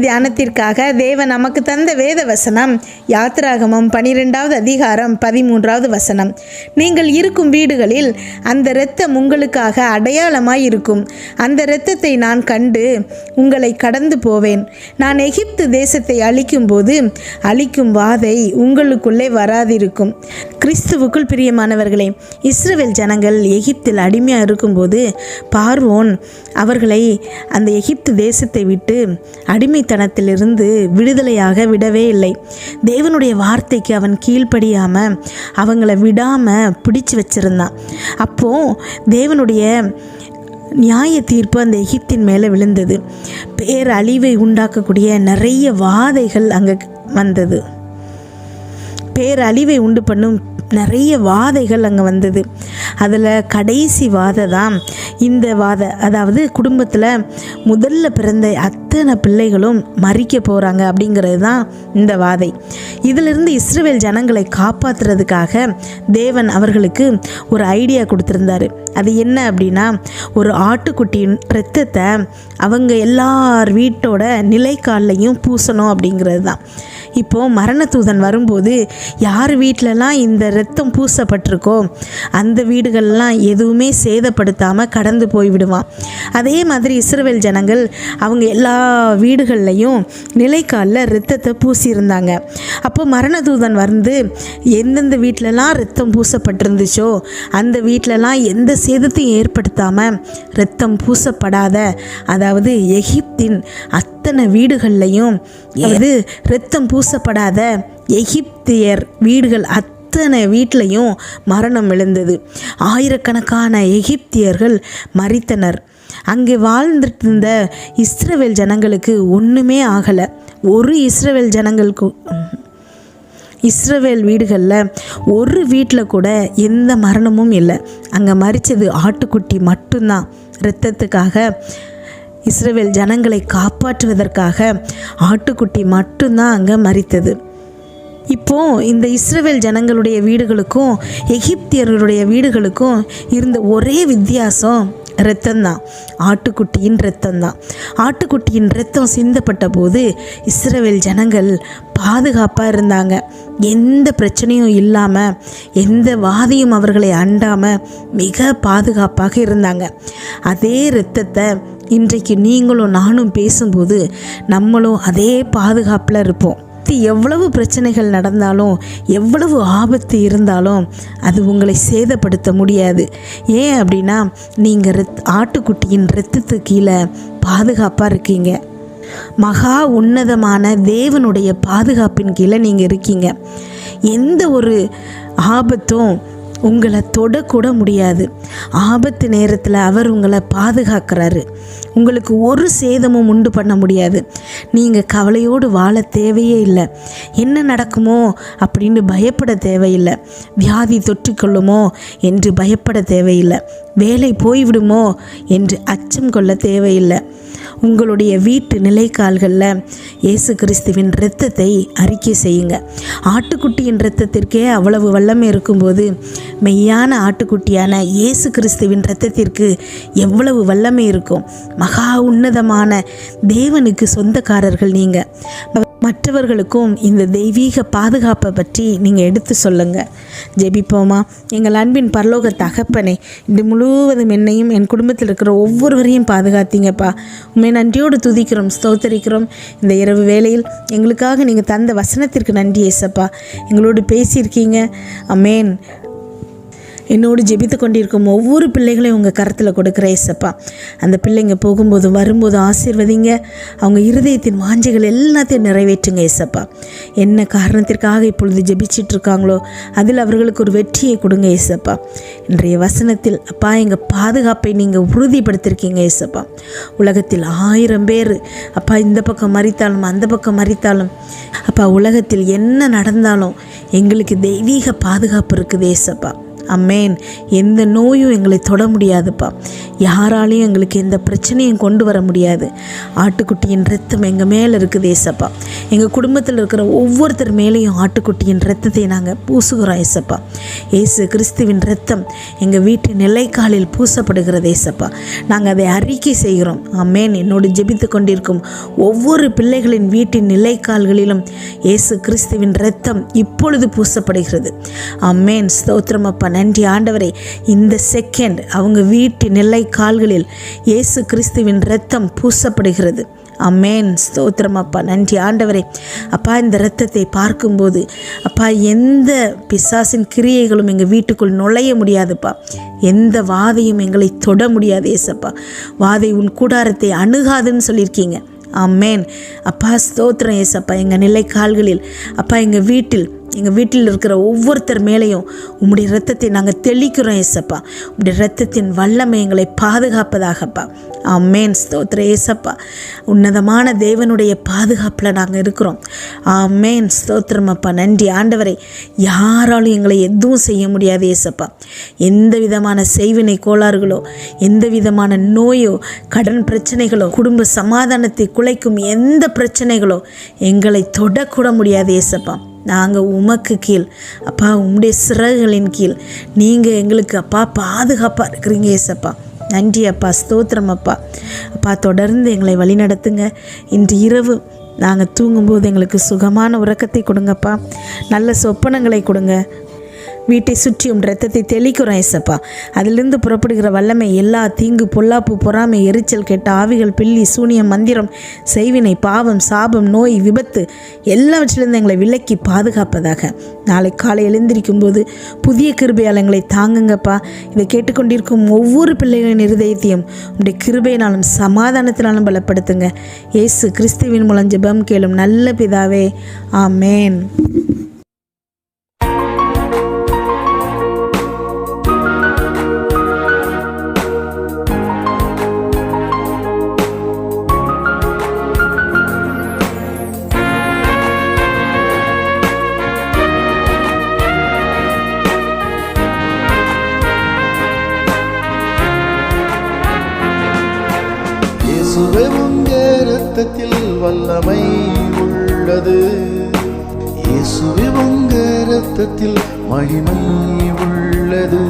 தியானத்திற்காக தேவன் நமக்கு தந்த வேத வசனம் யாத்திராகமம் 12வது அதிகாரம் 13வது வசனம். நீங்கள் இருக்கும் வீடுகளில் அந்த இரத்தம் உங்களுக்காக அடையாளமாய் இருக்கும். அந்த இரத்தத்தை நான் கண்டு உங்களை கடந்து போவேன். நான் எகிப்து தேசத்தை அழிக்கும்போது அழிக்கும் வாதை உங்களுக்குள்ளே வராதிருக்கும். கிறிஸ்துவுக்குள் பிரியமானவர்களே, இஸ்ரவேல் ஜனங்கள் எகிப்தில் அடிமையாக இருக்கும்போது பார்வோன் அவர்களை அந்த எகிப்து தேசத்தை விட்டு அடிமைத்தனத்திலிருந்து விடுதலையாக விடவே இல்லை. தேவனுடைய வார்த்தைக்கு அவன் கீழ்ப்படியாமல் அவங்கள விடாமல் பிடிச்சு வச்சிருந்தான். அப்போது தேவனுடைய நியாய தீர்ப்பு அந்த எகிப்தின் மேலே விழுந்தது. பேரழிவை உண்டாக்கக்கூடிய நிறைய வாதைகள் அங்கே வந்தது. பேரழிவை உண்டு பண்ணும் நிறைய வாதைகள் அங்கே வந்தது. அதில் கடைசி வாதை தான் இந்த வாதை. அதாவது குடும்பத்தில் முதல்ல பிறந்த அத்தனை பிள்ளைகளும் மறிக்க போகிறாங்க அப்படிங்கிறது தான் இந்த வாதை. இதிலிருந்து இஸ்ரவேல் ஜனங்களை காப்பாற்றுறதுக்காக தேவன் அவர்களுக்கு ஒரு ஐடியா கொடுத்துருந்தாரு. அது என்ன அப்படின்னா, ஒரு ஆட்டுக்குட்டியின் இரத்தத்தை அவங்க எல்லார் வீட்டோட நிலைக்கால்லையும் பூசணும் அப்படிங்கிறது தான். இப்போது மரணதூதன் வரும்போது யார் வீட்டிலலாம் இந்த இரத்தம் பூசப்பட்டிருக்கோ அந்த வீடுகள்லாம் எதுவுமே சேதப்படுத்தாமல் கடந்து போய்விடுவான். அதே மாதிரி இஸ்ரவேல் ஜனங்கள் அவங்க எல்லா வீடுகள்லையும் நிலைக்காலில் இரத்தத்தை பூசியிருந்தாங்க. அப்போ மரணதூதன் வந்து எந்தெந்த வீட்டிலலாம் இரத்தம் பூசப்பட்டிருந்துச்சோ அந்த வீட்டிலலாம் எந்த சேதத்தையும் ஏற்படுத்தாமல் இரத்தம் பூசப்படாத, அதாவது எகிப்தின் அத்தனை வீடுகள்லையும் இரத்தம் பூசப்படாத எகிப்தியர் வீடுகள் அத்தனை வீட்டிலையும் மரணம் விழுந்தது. ஆயிரக்கணக்கான எகிப்தியர்கள் மரித்தனர். அங்கே வாழ்ந்துட்டு இருந்த இஸ்ரவேல் ஜனங்களுக்கு ஒன்றுமே ஆகலை. ஒரு இஸ்ரவேல் வீடுகளில் ஒரு வீட்டில் கூட எந்த மரணமும் இல்லை. அங்கே மரித்தது ஆட்டுக்குட்டி மட்டும்தான். இரத்தத்துக்காக இஸ்ரவேல் ஜனங்களை காப்பாற்றுவதற்காக ஆட்டுக்குட்டி மட்டும்தான் அங்கே மரித்தது. இப்போது இந்த இஸ்ரவேல் ஜனங்களுடைய வீடுகளுக்கும் எகிப்தியர்களுடைய வீடுகளுக்கும் இருந்த ஒரே வித்தியாசம் இரத்தம்தான். ஆட்டுக்குட்டியின் இரத்தம்தான். ஆட்டுக்குட்டியின் இரத்தம் சிந்தப்பட்ட போது இஸ்ரவேல் ஜனங்கள் பாதுகாப்பாக இருந்தாங்க. எந்த பிரச்சனையும் இல்லாமல், எந்த வாதையும் அவர்களை அண்டாமல் மிக பாதுகாப்பாக இருந்தாங்க. அதே இரத்தத்தை இன்றைக்கு நீங்களும் நானும் பேசும்போது நம்மளும் அதே பாதுகாப்பில் இருப்போம். எவ்வளவு பிரச்சனைகள் நடந்தாலும், எவ்வளவு ஆபத்து இருந்தாலும் அது உங்களை சேதப்படுத்த முடியாது. ஏன் அப்படின்னா, நீங்கள் ஆட்டுக்குட்டியின் இரத்தத்துக்கு கீழே பாதுகாப்பாக இருக்கீங்க. மகா உன்னதமான தேவனுடைய பாதுகாப்பின் கீழே நீங்கள் இருக்கீங்க. எந்த ஒரு ஆபத்தும் உங்களை தொடக்கூட முடியாது. ஆபத்து நேரத்தில் அவர் உங்களை பாதுகாக்கிறாரு. உங்களுக்கு ஒரு சேதமும் உண்டு பண்ண முடியாது. நீங்கள் கவலையோடு வாழ தேவையே இல்லை. என்ன நடக்குமோ அப்படின்னு பயப்பட தேவையில்லை. வியாதி தொற்றிக்கொள்ளுமோ என்று பயப்பட தேவையில்லை. வேலை போய்விடுமோ என்று அச்சம் கொள்ள தேவையில்லை. உங்களுடைய வீட்டு நிலைக்கால்களில் இயேசு கிறிஸ்துவின் இரத்தத்தை அறிக்கை செய்யுங்க. ஆட்டுக்குட்டியின் இரத்தத்திற்கே அவ்வளவு வல்லமை இருக்கும்போது மெய்யான ஆட்டுக்குட்டியான இயேசு கிறிஸ்துவின் இரத்தத்திற்கு எவ்வளவு வல்லமை இருக்கும். மகா உன்னதமான தேவனுக்கு சொந்தக்காரர்கள் நீங்கள். மற்றவர்களுக்கும் இந்த தெய்வீக பாதுகாப்பை பற்றி நீங்கள் எடுத்து சொல்லுங்கள். ஜெபிப்போமா. எங்கள் அன்பின் பரலோக தகப்பனே, இது முழுவதும் என்னையும் என் குடும்பத்தில் இருக்கிற ஒவ்வொருவரையும் பாதுகாத்தீங்கப்பா. உண்மை நன்றியோடு துதிக்கிறோம், ஸ்தோத்தரிக்கிறோம். இந்த இரவு வேளையில் எங்களுக்காக நீங்கள் தந்த வசனத்திற்கு நன்றி ஏசப்பா. எங்களோடு பேசியிருக்கீங்க. அமேன். என்னோடு ஜெபித்து கொண்டிருக்கும் ஒவ்வொரு பிள்ளைகளையும் உங்கள் கரத்தில் கொடுக்குற ஏசப்பா. அந்த பிள்ளைங்க போகும்போதும் வரும்போதும் ஆசீர்வதிங்க. அவங்க இருதயத்தின் வாஞ்சைகள் எல்லாத்தையும் நிறைவேற்றுங்க ஏசப்பா. என்ன காரணத்திற்காக இப்பொழுது ஜெபிச்சிட்ருக்காங்களோ அதில் அவர்களுக்கு ஒரு வெற்றியை கொடுங்க ஏசப்பா. இன்றைய வசனத்தில் அப்பா எங்கள் பாதுகாப்பை நீங்கள் உறுதிப்படுத்திருக்கீங்க ஏசப்பா. உலகத்தில் 1000 பேர் அப்பா இந்த பக்கம் மறித்தாலும் அந்த பக்கம் மறித்தாலும் அப்பா, உலகத்தில் என்ன நடந்தாலும் எங்களுக்கு தெய்வீக பாதுகாப்பு இருக்குது ஏசப்பா. அமேன். எந்த நோயும் எங்களை தொட முடியாதுப்பா. யாராலையும் எங்களுக்கு எந்த பிரச்சனையும் கொண்டு வர முடியாது. ஆட்டுக்குட்டியின் ரத்தம் எங்கள் மேலே இருக்குது ஏசப்பா. எங்கள் குடும்பத்தில் இருக்கிற ஒவ்வொருத்தர் மேலேயும் ஆட்டுக்குட்டியின் ரத்தத்தை நாங்கள் பூசுகிறோம் ஏசப்பா. இயேசு கிறிஸ்துவின் ரத்தம் எங்கள் வீட்டின் நிலைக்காலில் பூசப்படுகிறது ஏசப்பா. நாங்கள் அதை அறிக்கை செய்கிறோம். அமேன். என்னோடு ஜெபித்து கொண்டிருக்கும் ஒவ்வொரு பிள்ளைகளின் வீட்டின் நிலைக்கால்களிலும் இயேசு கிறிஸ்துவின் ரத்தம் இப்பொழுது பூசப்படுகிறது. அமேன். ஸ்தோத்திரம் அப்பா. நன்றி ஆண்டவரே. இந்த செகண்ட் அவங்க வீட்டின் நிலை கால்களில் இயேசு கிறிஸ்துவின் இரத்தம் பூசப்படுகிறது. அமேன். ஸ்தோத்திரம் அப்பா. நன்றி ஆண்டவரே. அப்பா, இந்த இரத்தத்தை பார்க்கும்போது அப்பா, எந்த பிசாசின் கிரியைகளும் எங்கள் வீட்டுக்குள் நுழைய முடியாதுப்பா. எந்த வாதையும் எங்களை தொட முடியாது ஏசப்பா. வாதை உன் கூடாரத்தை அணுகாதுன்னு சொல்லியிருக்கீங்க. அமேன். அப்பா ஸ்தோத்திரம் ஏசப்பா. எங்கள் நிலை கால்களில் அப்பா, எங்கள் வீட்டில் இருக்கிற ஒவ்வொருத்தர் மேலேயும் உம்முடைய இரத்தத்தை நாங்கள் தெளிக்கிறோம் ஏசப்பா. உம்முடைய இரத்தத்தின் வல்லமை எங்களை பாதுகாப்பதாகப்பா. ஆமேன். ஸ்தோத்திரம் ஏசப்பா. உன்னதமான தேவனுடைய பாதுகாப்பில் நாங்கள் இருக்கிறோம். ஆமேன். ஸ்தோத்திரம் அப்பா. நன்றி ஆண்டவரை. யாராலும் எங்களை எதுவும் செய்ய முடியாது ஏசப்பா. எந்த விதமான செய்வினை கோளாறுகளோ, எந்த விதமான நோயோ, கடன் பிரச்சனைகளோ, குடும்ப சமாதானத்தை குலைக்கும் எந்த பிரச்சனைகளோ எங்களை தொடக்கூட முடியாது ஏசப்பா. நாங்கள் உமக்கு கீழ் அப்பா, உம்முடைய சிறகுகளின் கீழ் நீங்கள் எங்களுக்கு அப்பா பாதுகாப்பாக இருக்கிறீங்க ஏசப்பா. நன்றி அப்பா. ஸ்தோத்திரம் அப்பா. அப்பா, தொடர்ந்து எங்களை வழி நடத்துங்க. இன்று இரவு நாங்கள் தூங்கும்போது எங்களுக்கு சுகமான உறக்கத்தை கொடுங்கப்பா. நல்ல சொப்பனங்களை கொடுங்க. வீட்டை சுற்றி இரத்தத்தை தெளிக்கிறோம் ஏசப்பா. அதிலிருந்து புறப்படுகிற வல்லமை எல்லா தீங்கு, பொல்லாப்பு, பொறாமை, எரிச்சல், கெட்ட ஆவிகள், பில்லி, சூனியம், மந்திரம், செய்வினை, பாவம், சாபம், நோய், விபத்து எல்லாவற்றிலிருந்து எங்களை விலக்கி பாதுகாப்பதாக. நாளை காலை எழுந்திருக்கும் போது புதிய கிருபையால் எங்களை தாங்குங்கப்பா. இதை கேட்டுக்கொண்டிருக்கும் ஒவ்வொரு பிள்ளைகளின் இருதயத்தையும் உடைய கிருபையினாலும் சமாதானத்தினாலும் பலப்படுத்துங்க. இயேசு கிறிஸ்துவின் மூலம் ஜெபம் கேளும் நல்ல பிதாவே. ஆமேன். இயேசுவே உம்முடைய இரத்தத்தில் வல்லமை உள்ளது. இயேசுவே உம்முடைய இரத்தத்தில் மகிமை உள்ளது.